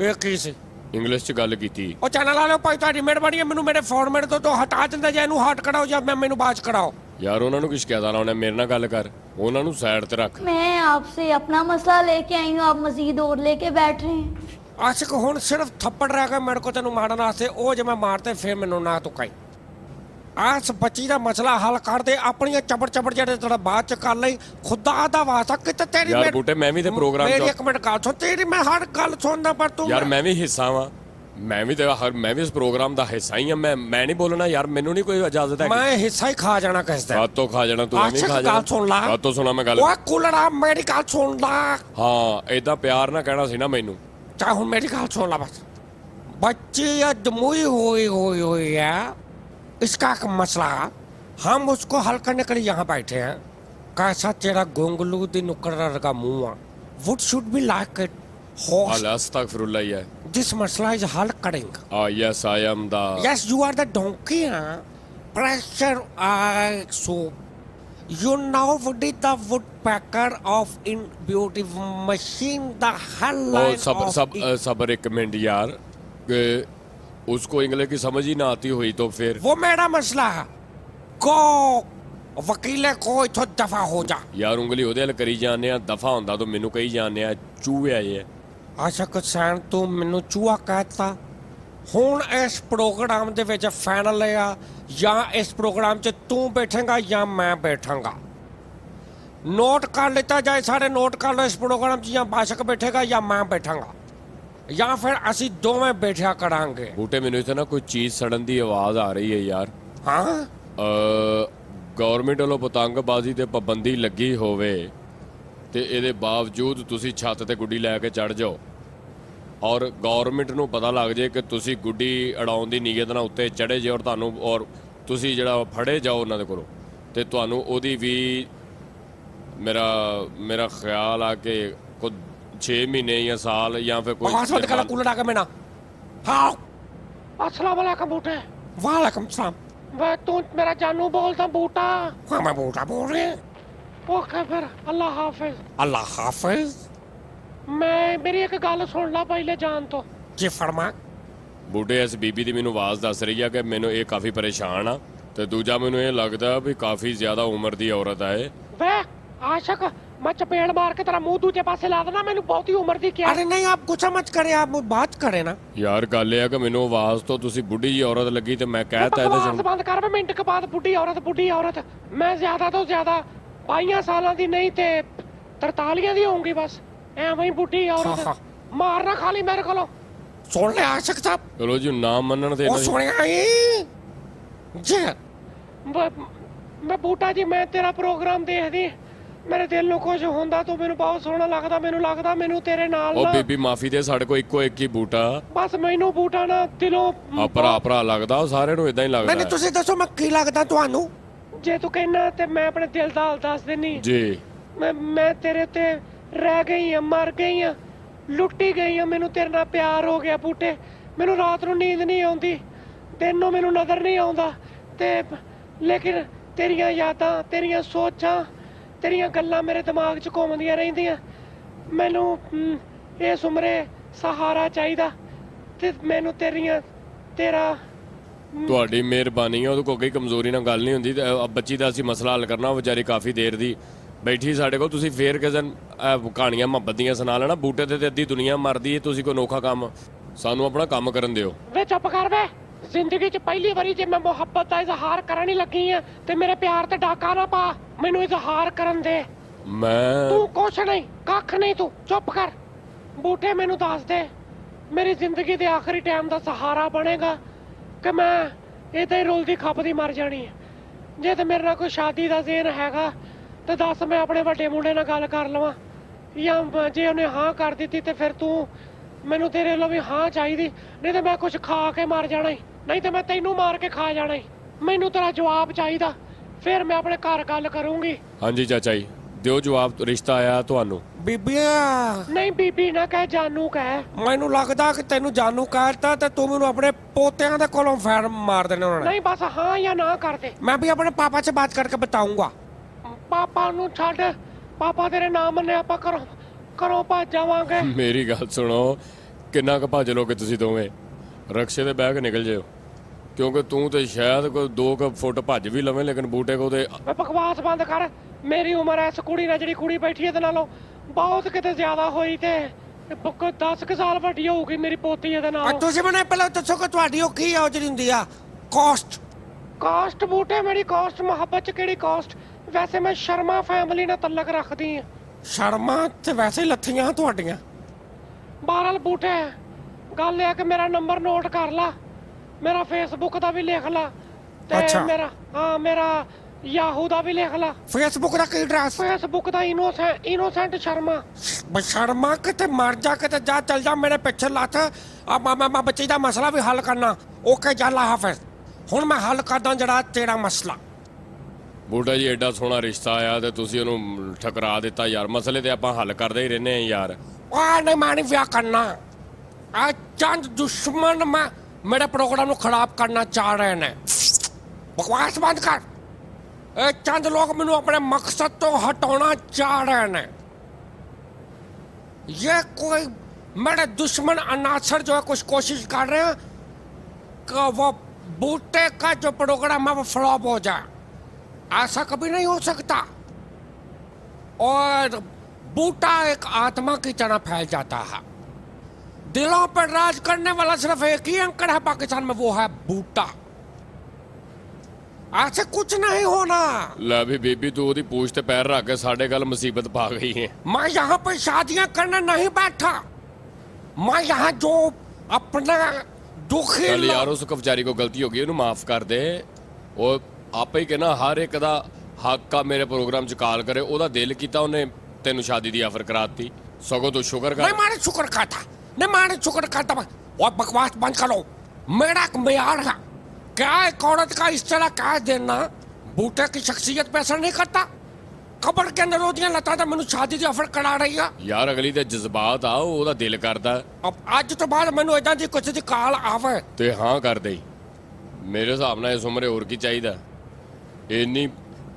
ये की सी ਇੰਗਲਿਸ਼ 'ਚ ਗੱਲ ਕੀਤੀ। ਉਹ ਚੈਨਲ ਵਾਲਿਓ ਭਾਈ ਤੁਹਾਡੀ ਮਿਹਰਬਾਨੀ ਹੈ, ਮੈਨੂੰ ਮੇਰੇ ਫਾਰਮੈਟ ਤੋਂ ਹਟਾ ਦਿੰਦਾ, ਜਾਂ ਇਹਨੂੰ ਹਟ ਕਰਾਓ ਜਾਂ ਮੈਨੂੰ ਬਾਜ ਕਰਾਓ। ਯਾਰ ਉਹਨਾਂ ਨੂੰ ਕੀ ਸ਼ਿਕਾਇਤ ਆਣਾ, ਉਹਨੇ ਮੇਰੇ ਨਾਲ ਗੱਲ ਕਰ, ਉਹਨਾਂ ਨੂੰ ਸਾਈਡ ਤੇ ਰੱਖ। मैं आपसे अपना मसला लेके आई हूँ, आप मजीद और लेके बैठ रहे हैं। ਆਸ਼ਿਕ ਹੁਣ ਸਿਰਫ ਥੱਪੜ ਰਹਿ ਗਿਆ ਮੇਰੇ ਕੋ ਤੈਨੂੰ ਮਾਰਨ ਵਾਸਤੇ, ਉਹ ਜੇ ਮੈਂ ਮਾਰਤੇ ਫਿਰ ਮੈਨੂੰ ਨਾ ਤੂੰ ਕਹੀਂ। ਆਸ ਬੱਚੀ ਦਾ ਮਸਲਾ ਹੱਲ ਕਰ ਦੇ, ਆਪਣੀਆਂ ਚਬੜ ਜਿਹੜੇ ਤੇਰਾ ਬਾਅਦ ਚ ਕਰ ਲਈ, ਖੁਦਾ ਦਾ ਵਾਸਤਾ ਕਿਤੇ ਤੇਰੀ। ਯਾਰ ਬੂਟੇ ਮੈਂ ਵੀ ਤੇ ਪ੍ਰੋਗਰਾਮ ਮੇਰੀ ਇੱਕ ਮਿੰਟ ਗੱਲ ਸੁਣ, ਤੇਰੀ ਮੈਂ ਹਰ ਗੱਲ ਸੁਣਦਾ ਪਰ ਤੂੰ। ਯਾਰ ਮੈਂ ਵੀ ਹਿੱਸਾ ਵਾਂ, ਮੈਂ ਵੀ ਤੇ ਮੈਂ ਵੀ ਇਸ ਪ੍ਰੋਗਰਾਮ ਦਾ ਹਿੱਸਾ ਹੀ ਆ। ਮੈਂ ਨਹੀਂ ਬੋਲਣਾ ਯਾਰ, ਮੈਨੂੰ ਨਹੀਂ ਕੋਈ ਇਜਾਜ਼ਤ ਹੈ। ਮੈਂ ਹਿੱਸਾ ਹੀ ਖਾ ਜਾਣਾ ਕਿਸ ਦਾ। ਕਾਤੋਂ ਖਾ ਜਾਣਾ ਤੂੰ? ਐਵੇਂ ਖਾ ਗੱਲ ਜਾਣਾ। ਸੁਣ ਲਾ, ਕਾਤੋਂ ਸੁਣਾ ਮੈਂ ਗੱਲ? ਓਏ ਕੁਲੜਾ ਮੇਰੀ ਗੱਲ ਸੁਣ ਲਾ। ਹਾਂ ਏਦਾਂ ਪਿਆਰ ਨਾ ਕਹਿਣਾ ਸੀ ਨਾ ਮੈਨੂੰ। ਚਾਹ ਹੁਣ ਮੇਰੀ ਗੱਲ सुन ला बस। बच्ची अदमुई हुई है, इसका एक मसला, हम उसको हल करने के लिए यहाँ बैठे हैं। कैसा तेरा गोंगलू दी नुक्कड़ का मुंह है, would should be like it अस्तगफिरुल्लाह या दिस मसला इज हल करेंगे। Yes I am the yes you are the donkey pressure I so you now would it the woodpecker of in beauty machine the hell line of सबर एक minute यार, उसको English की समझ ही ना आती हुई तो फिर वो मेरा मसला है। को वकीले को इथों दफा हो जा। यार उंगली ਉਹਦੇ ਹਲ ਕਰੀ ਜਾਂਦੇ ਆ, ਦਫਾ ਹੁੰਦਾ ਤਾਂ ਮੈਨੂੰ ਕਹੀ ਜਾਂਦੇ ਆ ਚੂਹੇ ਆਏ। ਆਸ਼ਕ ਹੁਸੈਨ ਤੂੰ ਮੈਨੂੰ ਚੂਹਾ ਕਹਿਤਾ, ਹੁਣ ਇਸ ਪ੍ਰੋਗਰਾਮ ਦੇ ਵਿੱਚ ਫਾਈਨਲ ਆ, ਜਾਂ ਇਸ ਪ੍ਰੋਗਰਾਮ 'ਚ ਤੂੰ ਬੈਠੇਗਾ ਜਾਂ ਮੈਂ ਬੈਠਾਂਗਾ। ਨੋਟ ਕਰ ਲਿੱਤਾ ਜਾਏ, ਸਾਰੇ ਨੋਟ ਕਰ ਲਓ, ਇਸ ਪ੍ਰੋਗਰਾਮ 'ਚ ਜਾਂ ਬਾਸ਼ਕ ਬੈਠੇਗਾ ਜਾਂ ਮੈਂ ਬੈਠਾਂਗਾ, ਜਾਂ ਫਿਰ ਅਸੀਂ ਦੋਵੇਂ ਬੈਠਿਆ ਕਰਾਂਗੇ। ਬੂਟੇ ਮੈਨੂੰ ਇੱਥੇ ਨਾ ਕੋਈ ਚੀਜ਼ ਸੜਨ ਦੀ ਆਵਾਜ਼ ਆ ਰਹੀ ਹੈ ਯਾਰ। ਹਾਂ ਗਵਰਨਮੈਂਟ ਵੱਲੋਂ ਪਤੰਗਬਾਜ਼ੀ ਤੇ ਪਾਬੰਦੀ ਲੱਗੀ ਹੋਵੇ ਤੇ ਇਹਦੇ ਬਾਵਜੂਦ ਤੁਸੀਂ ਛੱਤ ਤੇ ਗੁੱਡੀ ਲੈ ਕੇ ਚੜ ਜਾਓ, ਔਰ ਗਵਰਨਮੈਂਟ ਨੂੰ ਪਤਾ ਲੱਗ ਜੇ ਕਿ ਤੁਸੀਂ ਗੁੱਡੀ ਉਡਾਉਣ ਦੀ ਨੀਅਤ ਨਾਲ ਉੱਤੇ ਚੜੇ ਜੇ, ਔਰ ਤੁਹਾਨੂੰ ਔਰ ਤੁਸੀਂ ਜਿਹੜਾ ਫੜੇ ਜਾਓ ਉਹਨਾਂ ਦੇ ਕੋਲੋਂ, ਤੇ ਤੁਹਾਨੂੰ ਉਹਦੀ ਵੀ ਮੇਰਾ ਖਿਆਲ ਆ ਕਿ ਕੁਝ 6 ਮਹੀਨੇ ਜਾਂ ਸਾਲ ਜਾਂ ਫਿਰ ਕੋਈ बकवास कर कूलर आके मैं ना। हाँ अस्सलाम वालेकुम बूटे। वालेकुम सलाम। मैं तू मेरा जानू बोलता बूटा? हाँ मैं बूटा बोल रही हूँ। ओके फिर अल्लाह हाफिज। अल्लाह हाफिज। मैं मेरी एक गल सुन ला पहले जान तो। जी फरमा। ਬੂਟੇ ਇਸ ਬੀਬੀ ਦੀ ਮੈਨੂੰ ਆਵਾਜ਼ ਦੱਸ ਰਹੀ ਆ ਕਿ ਮੈਨੂੰ ਇਹ ਕਾਫੀ ਪਰੇਸ਼ਾਨ ਆ, ਤੇ ਦੂਜਾ ਮੈਨੂੰ ਇਹ ਲੱਗਦਾ ਵੀ ਕਾਫੀ ਜ਼ਿਆਦਾ ਉਮਰ ਦੀ ਔਰਤ ਆ ਇਹ। वे आशक मैं चपेड़ मार के तेरा मुंह दूसरे पासे ला देना, मैंने बहुत ही उम्र दी क्या। अरे नहीं आप गुस्सा मत करें, आप बात करें ना ਯਾਰ ਗੱਲ ਇਹ ਆ ਕਿ ਮੈਨੂੰ ਆਵਾਜ਼ ਤੋਂ ਤੁਸੀਂ ਬੁੱਢੀ ਜੀ ਔਰਤ ਲੱਗੀ ਤੇ ਮੈਂ ਕਹਿਤਾ ਇਹਦੇ बकवास बंद कर। मिनट के बाद बुढ़ी औरत मैं ज्यादा तो ज्यादा 22 साल दी नहीं ते 43 दी होंगी बस, ਐਵੇਂ ਹੀ बुढ़ी औरत मारना खाली मेरे को। सुन ले आशिक साहब। ਚਲੋ ਜੀ ਨਾਮ ਮੰਨਣ ਤੇ ਉਹ ਸੁਣਿਆ ਹੀ ਜੀ। ਮੈਂ ਬੂਟਾ ਜੀ ਮੈਂ ਤੇਰਾ ਪ੍ਰੋਗਰਾਮ ਦੇਖਦੀ, ਮੇਰੇ ਦਿਲ ਨੂੰ ਕੁਝ ਹੁੰਦਾ, ਤੂੰ ਮੈਨੂੰ ਬਹੁਤ ਸੋਹਣਾ ਲੱਗਦਾ, ਮੈਨੂੰ ਲੱਗਦਾ ਮੈਨੂੰ ਤੇਰੇ ਨਾਲ ਉਹ ਨਾ। ਬੀਬੀ ਮਾਫੀ ਦੇ, ਸਾਡੇ ਕੋਲ ਇੱਕੋ ਇੱਕ ਹੀ ਬੂਟਾ। ਬਸ ਮੈਨੂੰ ਬੂਟਾ ਨਾ ਦਿਲੋਂ ਭਰਾ ਲੱਗਦਾ, ਉਹ ਸਾਰਿਆਂ ਨੂੰ ਇਦਾਂ ਹੀ ਲੱਗਦਾ। ਮੈਨੂੰ ਤੁਸੀਂ ਦੱਸੋ ਮੈਂ ਕੀ ਲੱਗਦਾ ਤੁਹਾਨੂੰ? ਜੇ ਤੂੰ ਕਹਿਣਾ ਤੇ ਮੈਂ ਆਪਣੇ ਦਿਲ ਦਾ ਹਾਲ ਦੱਸ ਦਿੰਨੀ ਜੀ। ਮੈਂ ਤੇਰੇ ਤੇ ਰਹਿ ਗਈ ਆ, ਮਰ ਗਈ ਆ, ਲੁੱਟੀ ਗਈ ਆ। ਮੈਨੂੰ ਤੇਰੇ ਨਾਲ ਪਿਆਰ ਹੋ ਗਿਆ ਬੂਟੇ। ਮੈਨੂੰ ਰਾਤ ਨੂੰ ਨੀਂਦ ਨਹੀਂ ਆਉਂਦੀ, ਦਿਨ ਨੂੰ ਮੈਨੂੰ ਨਜ਼ਰ ਨਹੀਂ ਆਉਂਦਾ ਤੇ ਲੇਕਿਨ ਤੇਰੀਆਂ ਯਾਦਾਂ, ਤੇਰੀਆਂ ਸੋਚਾਂ, ਤੇਰੀਆਂ ਗੱਲਾਂ ਮੇਰੇ ਦਿਮਾਗ 'ਚ ਘੁੰਮਦੀਆਂ ਰਹਿੰਦੀਆਂ। ਮੈਨੂੰ ਇਸ ਉਮਰੇ ਸਹਾਰਾ ਚਾਹੀਦਾ ਤੇ ਮੈਨੂੰ ਤੇਰਾ ਤੁਹਾਡੀ ਮਿਹਰਬਾਨੀ ਹੈ। ਉਹਦੇ ਕੋਲ ਕੋਈ ਕਮਜ਼ੋਰੀ ਨਾਲ ਗੱਲ ਨਹੀਂ ਹੁੰਦੀ ਤੇ ਬੱਚੀ ਦਾ ਅਸੀਂ ਮਸਲਾ ਹੱਲ ਕਰਨਾ। ਉਹ ਵਿਚਾਰੀ ਕਾਫੀ ਦੇਰ ਦੀ ਬੈਠੀ ਸਾਡੇ ਕੋਲ। ਤੁਸੀਂ ਫੇਰ ਕਿਸੇ ਦਿਨ ਕਹਾਣੀਆਂ ਮੁਹੱਬਤ ਦੀਆਂ ਸੁਣਾ ਲੈਣਾ। ਬੂਟੇ ਤੇ ਅੱਧੀ ਦੁਨੀਆ ਮਰਦੀ ਹੈ, ਤੁਸੀਂ ਕੋਈ ਅਨੋਖਾ ਕੰਮ, ਸਾਨੂੰ ਆਪਣਾ ਕੰਮ ਕਰਨ ਦਿਓ। ਵੇ ਚੁੱਪ ਕਰ ਵੇ। ਜ਼ਿੰਦਗੀ 'ਚ ਪਹਿਲੀ ਵਾਰੀ ਜੇ ਮੈਂ ਮੁਹੱਬਤ ਦਾ ਇਜ਼ਹਾਰ ਕਰਨ ਹੀ ਲੱਗੀ ਆ ਤੇ ਮੇਰੇ ਪਿਆਰ ਤੇ ਡਾਕਾ ਨਾ ਪਾ। ਮੈਨੂੰ ਇਜ਼ਹਾਰ ਕਰਨ ਦੇ। ਮੈਂ ਤੂੰ ਕੁਛ ਨਹੀਂ, ਕੱਖ ਨਹੀਂ, ਤੂੰ ਚੁੱਪ ਕਰ। ਬੂਟੇ ਮੈਨੂੰ ਦੱਸ ਦੇ, ਮੇਰੀ ਜ਼ਿੰਦਗੀ ਦੇ ਆਖਰੀ ਟਾਈਮ ਦਾ ਸਹਾਰਾ ਬਣੇਗਾ ਕਿ ਮੈਂ ਏਦਾਂ ਹੀ ਰੁਲਦੀ ਖੱਪਦੀ ਮਰ ਜਾਣੀ ਹੈ। ਜੇ ਤੇ ਮੇਰੇ ਨਾਲ ਕੋਈ ਸ਼ਾਦੀ ਦਾ ਜ਼ੇਨ ਹੈਗਾ ਤੇ ਦੱਸ, ਮੈਂ ਆਪਣੇ ਵੱਡੇ ਮੁੰਡੇ ਨਾਲ ਗੱਲ ਕਰ ਲਵਾਂ। ਜਾਂ ਜੇ ਉਹਨੇ ਹਾਂ ਕਰ ਦਿੱਤੀ ਤੇ ਫਿਰ ਤੂੰ, ਮੈਨੂੰ ਤੇਰੇ ਵੱਲੋਂ ਵੀ ਹਾਂ ਚਾਹੀਦੀ, ਨਹੀਂ ਤੇ ਮੈਂ ਕੁਝ ਖਾ ਕੇ ਮਰ ਜਾਣਾ ਹੀ, ਨਹੀਂ ਤੇ ਮੈਂ ਤੈਨੂੰ ਮਾਰ ਕੇ ਖਾ ਜਾਣਾ ਹੀ। ਮੈਨੂੰ ਤੇਰਾ ਜਵਾਬ ਚਾਹੀਦਾ, ਫਿਰ ਮੈਂ ਆਪਣੇ ਘਰ ਗੱਲ ਕਰੂੰਗੀ। ਹਾਂਜੀ ਚਾਚਾ ਜੀ, ਦਿਓ ਜਵਾਬ। ਰਿਸ਼ਤਾ ਆਇਆ ਤੁਹਾਨੂੰ? ਬੀਬੀਆਂ ਨਹੀਂ, ਬੀਬੀ ਨਾ ਕਹਿ, ਜਾਨੂ ਕਹਿ। ਮੈਨੂੰ ਲੱਗਦਾ ਕਿ ਤੈਨੂੰ ਜਾਨੂ ਕਹਿਤਾ ਤੇ ਤੂੰ ਮੈਨੂੰ ਆਪਣੇ ਪੋਤਿਆਂ ਦੇ ਕੋਲੋਂ ਫੈਰ ਮਾਰ ਦੇਣੇ ਉਹਨਾਂ ਨੇ। ਨਹੀਂ ਬਸ ਹਾਂ ਜਾਂ ਨਾ ਕਰ ਦੇ। मैं भी अपने पापा से बात करके बताऊंगा। ਪਾਪਾ ਨੂੰ ਛੱਡ, ਪਾਪਾ ਤੇਰੇ ਨਾ ਮੰਨੇ ਆਪਾਂ ਘਰੋਂ ਭੱਜ ਜਾਵਾਂਗੇ। ਮੇਰੀ ਗੱਲ ਸੁਣੋ, ਕਿੰਨਾ ਕੁ ਭੱਜ ਲੋਗੇ ਤੁਸੀਂ ਦੋਵੇਂ? ਰਕਸ਼ੇ ਤੇ ਬਹਿ ਕੇ ਨਿਕਲ ਜਿਓ, ਕਿਉਂਕਿ ਤੂੰ ਤੇ ਸ਼ਾਇਦ ਕੋਈ 2 ਫੁੱਟ ਭੱਜ ਵੀ ਲਵੇਂ, ਲੇਕਿਨ ਬੂਟੇ ਕੋ ਤੇ ਵੇ ਬਕਵਾਸ ਬੰਦ ਕਰ। ਮੇਰੀ ਉਮਰ ਐਸ ਕੁੜੀ ਨਾਲ, ਜਿਹੜੀ ਕੁੜੀ ਬੈਠੀ ਇਹਦੇ ਨਾਲੋਂ ਬਹੁਤ ਕਿਤੇ ਜ਼ਿਆਦਾ ਹੋਈ ਤੇ 10 ਕੁ ਸਾਲ ਵੱਡੀ ਹੋਊਗੀ ਮੇਰੀ ਪੋਤੀ ਇਹਦੇ और ਨਾਲ। तुझे मैंने पहले दसो कि ਤੁਹਾਡੀ ਉਹ ਕੀ ਔਜਰੀ ਹੁੰਦੀ ਆ? ਕਾਸਟ। ਕਾਸਟ ਬੂਟੇ, ਮੇਰੀ ਕਾਸਟ ਮੁਹੱਬਤ 'ਚ ਕਿਹੜੀ ਕਾਸਟ? ਵੈਸੇ ਮੈਂ ਸ਼ਰਮਾ ਫੈਮਿਲੀ ਨਾਲ ਤਲਕ ਰੱਖਦੀ ਹਾਂ। ਸ਼ਰਮਾ ਤੇ ਵੈਸੇ ਹੀ ਲੱਥੀਆਂ ਤੁਹਾਡੀਆਂ। ਬਹਰਹਾਲ ਬੂਟੇ, ਗੱਲ ਇਹ ਆ ਕਿ ਮੇਰਾ ਨੰਬਰ ਨੋਟ ਕਰ ਲਾ, ਮੇਰਾ ਫੇਸਬੁੱਕ ਦਾ ਵੀ ਲਿਖ ਲਾ ਤੇ ਅੱਛਾ। ਮੇਰਾ ਯਾਹੂ ਦਾ ਵੀ ਲਿਖ ਲਾ। ਫੇਸਬੁੱਕ ਦਾ ਕੀ ਐਡਰੈਸ? ਫੇਸਬੁੱਕ ਦਾ ਇਨੋਸੈਂਟ ਸ਼ਰਮਾ। ਸ਼ਰਮਾ ਕਿਤੇ ਮਰ ਜਾ, ਕਿਤੇ ਜਾ, ਚੱਲ ਜਾ, ਮੇਰੇ ਪਿੱਛੇ ਲੱਥ। ਆ ਮੈਂ ਬੱਚੀ ਦਾ ਮਸਲਾ ਵੀ ਹੱਲ ਕਰਨਾ। ਓਕੇ ਜਾ, ਅੱਲਾ ਹਾਫਿਜ਼। ਹੁਣ ਮੈਂ ਹੱਲ ਕਰਦਾ ਜਿਹੜਾ ਤੇਰਾ ਮਸਲਾ। ਬੂਟਾ ਜੀ ਐਡਾ ਸੋਹਣਾ ਰਿਸ਼ਤਾ ਆਇਆ ਤੇ ਤੁਸੀਂ ਉਹਨੂੰ ਠਕਰਾ ਦਿੱਤਾ ਯਾਰ। ਮਸਲੇ ਤੇ ਆਪਾਂ ਹੱਲ ਕਰਦੇ ਹੀ ਰਹਿੰਦੇ ਆ ਯਾਰ। ਆ ਨਹੀਂ, ਮੈਂ ਨਹੀਂ ਵਿਆਹ ਕਰਨਾ। ਆ ਚੰਦ ਦੁਸ਼ਮਣ ਮੇਰੇ ਪ੍ਰੋਗਰਾਮ ਨੂੰ ਖਰਾਬ ਕਰਨਾ ਚਾਹ ਰਹੇ ਨੇ। ਬਕਵਾਸ ਬੰਦ ਕਰ। ਇਹ ਚੰਦ ਲੋਕ ਮੈਨੂੰ ਆਪਣੇ ਮਕਸਦ ਤੋਂ ਹਟਾਉਣਾ ਚਾਹ ਰਹੇ ਨੇ। ये कोई मेरे दुश्मन अनासर जो है कुछ कोशिश कर रहे हैं कि वो बूटे का जो प्रोग्राम है वो फ्लॉप हो जाए। ऐसा कभी नहीं हो सकता। और बूटा एक आत्मा की तरह फैल जाता है। दिलों पर राज करने वाला सिर्फ एक ही अंकड़ है पाकिस्तान में, वो है बूटा। ऐसे कुछ नहीं होना। ਲੈ ਵੀ ਬੀਬੀ, ਤੂੰ ਉਹਦੀ ਪੂਛ ਤੇ ਪੈਰ ਰੱਖ ਕੇ ਸਾਡੇ ਗੱਲ ਮੁਸੀਬਤ ਪਾ ਗਈ ਹੈ। मैं यहाँ पर शादियां करने नहीं बैठा। मैं यहाँ जो अपना दुखी ਚੱਲ ਯਾਰ, ਉਸ ਵਿਚਾਰੀ ਕੋ ਗਲਤੀ ਹੋ ਗਈ, ਉਹਨੂੰ ਮਾਫ ਕਰ ਦੇ। ਉਹ ਆਪੇ ਹੀ ਕਹਿਣਾ ਹਰ ਇੱਕ ਦਾ ਹੱਕ ਆ ਮੇਰੇ ਪ੍ਰੋਗਰਾਮ 'ਚ ਕਾਲ ਕਰੇ। ਉਹਦਾ ਦਿਲ ਕੀਤਾ, ਉਹਨੇ ਤੈਨੂੰ ਸ਼ਾਦੀ ਦੀ ਆਫਰ ਕਰਾਤੀ। ਸਗੋਂ ਤੂੰ ਸ਼ੁਕਰ ਕਰ। नहीं मैंने शुक्र करता, नहीं मैंने शुक्र करता। और बकवास बंद करो। मेरा एक मेयार है। क्या एक औरत का इस तरह कह देना बूटे की शख्सियत पे असर नहीं करता? कब्र के अंदर रोटियां लता था, मैंने शादी की ऑफर करा रही है। ਯਾਰ ਅਗਲੀ ਦੇ ਜਜ਼ਬਾਤ ਆ, ਉਹਦਾ ਦਿਲ ਕਰਦਾ अब अज तो बाद मैंने इदा दी कुछ दी काल आवे ਤੇ ਹਾਂ ਕਰ ਦੇ। ਮੇਰੇ ਹਿਸਾਬ ਨਾਲ ਇਸ ਉਮਰੇ ਹੋਰ ਕੀ ਚਾਹੀਦਾ? ਇੰਨੀ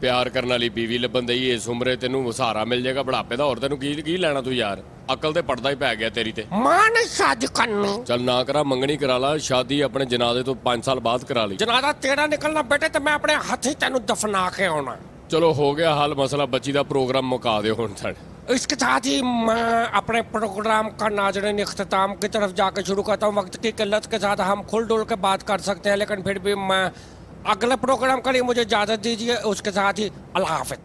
ਪਿਆਰ ਕਰਨ ਵਾਲੀ ਬੀਵੀ ਲੱਭਣ ਦਈ ਇਸ ਉਮਰੇ, ਤੈਨੂੰ ਸਹਾਰਾ ਮਿਲ ਜਾਏਗਾ ਬੁਢਾਪੇ ਦਾ। ਹੋਰ ਤੈਨੂੰ ਕੀ ਲੈਣਾ ਤੂੰ ਯਾਰ? ਅਕਲ ਤੇ ਪੜਦਾ ਹੀ ਪੈ ਗਿਆ ਤੇਰੀ ਤੇ। मां ने शादी करनी। ਚੱਲ ਨਾ ਕਰਾ, ਮੰਗਣੀ ਕਰਾ ਲਾ। ਸ਼ਾਦੀ ਆਪਣੇ ਜਨਾਜ਼ੇ ਤੋਂ 5 ਸਾਲ ਬਾਅਦ ਕਰਾ ਲਈ। जनाजा तेरा निकलना बेटे तो मैं अपने हाथी तेन दफना के आना। ਚਲੋ ਹੋ ਗਿਆ ਹੱਲ ਮਸਲਾ। ਬੱਚੀ ਦਾ ਪ੍ਰੋਗਰਾਮ ਮੁਕਾ ਦਿਓ ਹੁਣ ਤੱਕ। इसके साथ ही मैं अपने प्रोग्राम का नाज़रीन इख्तिताम की तरफ जाकर शुरू करता हूँ। वक्त की किल्लत के साथ हम खुल डुल के बात कर सकते हैं, लेकिन फिर भी मैं अगले प्रोग्राम के लिए मुझे इजाज़त दीजिए। उसके साथ ही अल्लाह हाफ़िज़।